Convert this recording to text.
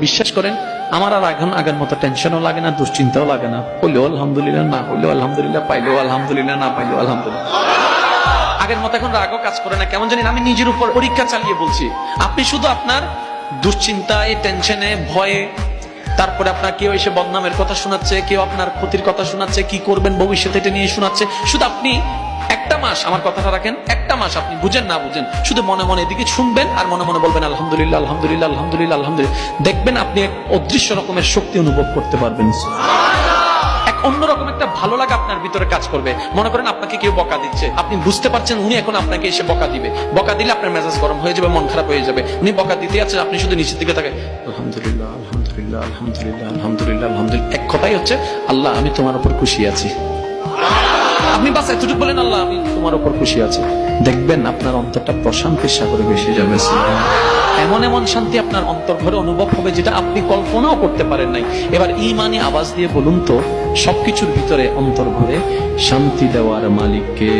বিশ্বাস করেন আমার আর এখন আগের মতো টেনশনও লাগে না, দুশ্চিন্তাও লাগে না। হইলেও আলহামদুলিল্লাহ, না হইলেও আলহামদুলিল্লাহ, পাইলেও আলহামদুলিল্লাহ, না পাইলেও আলহামদুলিল্লাহ। আগের মতো এখন রাগও কাজ করে না, কেমন জানি আমি নিজের উপর পরীক্ষা চালিয়ে বলছি। আপনি শুধু আপনার দুশ্চিন্তায়, টেনশনে, ভয়ে, তারপরে আপনার কেউ এসে বদনামের কথা শোনাচ্ছে, কেউ আপনার ক্ষতির কথা শোনাচ্ছে, কি করবেন ভবিষ্যতে এটা নিয়ে শোনাচ্ছে। শুধু আপনি একটা মাস, আমার কথাটা রাখেন, একটা মাস আপনি বুঝেন না বুঝেন, শুধু মনে মনে এদিকে শুনবেন আর মনে মনে বলবেন আলহামদুলিল্লাহ, আলহামদুলিল্লাহ, আলহামদুলিল্লাহ, আলহামদুলিল্লাহ। দেখবেন আপনি এক অদৃশ্য রকমের শক্তি অনুভব করতে পারবেন। এক অন্যরকম একটা ভালো লাগা আপনার ভিতরে কাজ করবে। মনে করেন আপনাকে কেউ বকা দিচ্ছে, আপনি বুঝতে পারছেন উনি এখন আপনাকে এসে বকা দিবে। বকা দিলে আপনার মেজাজ গরম হয়ে যাবে, মন খারাপ হয়ে যাবে। উনি বকা দিতে আছে, আপনি শুধু নিচের দিকে তাকায় আলহামদুলিল্লাহ, আলহামদুলিল্লাহ, আলহামদুলিল্লাহ, আলহামদুলিল্লাহ, আলহামদুলিল্লাহ। এক কথাই হচ্ছে আল্লাহ আমি তোমার উপর খুশি আছি। আপনি বাস এতটুকু বলেন আল্লাহ আমি তোমার উপর খুশি আছি, দেখবেন আপনার অন্তরটা প্রশান্তির সাগরে ভেসে যাবে। এমন এমন শান্তি আপনার অন্তর ঘরে অনুভব হবে যেটা আপনি কল্পনাও করতে পারেন নাই। এবার ঈমানি আওয়াজ দিয়ে বলুন তো, সবকিছুর ভিতরে অন্তর ঘরে শান্তি দেওয়ার মালিককে।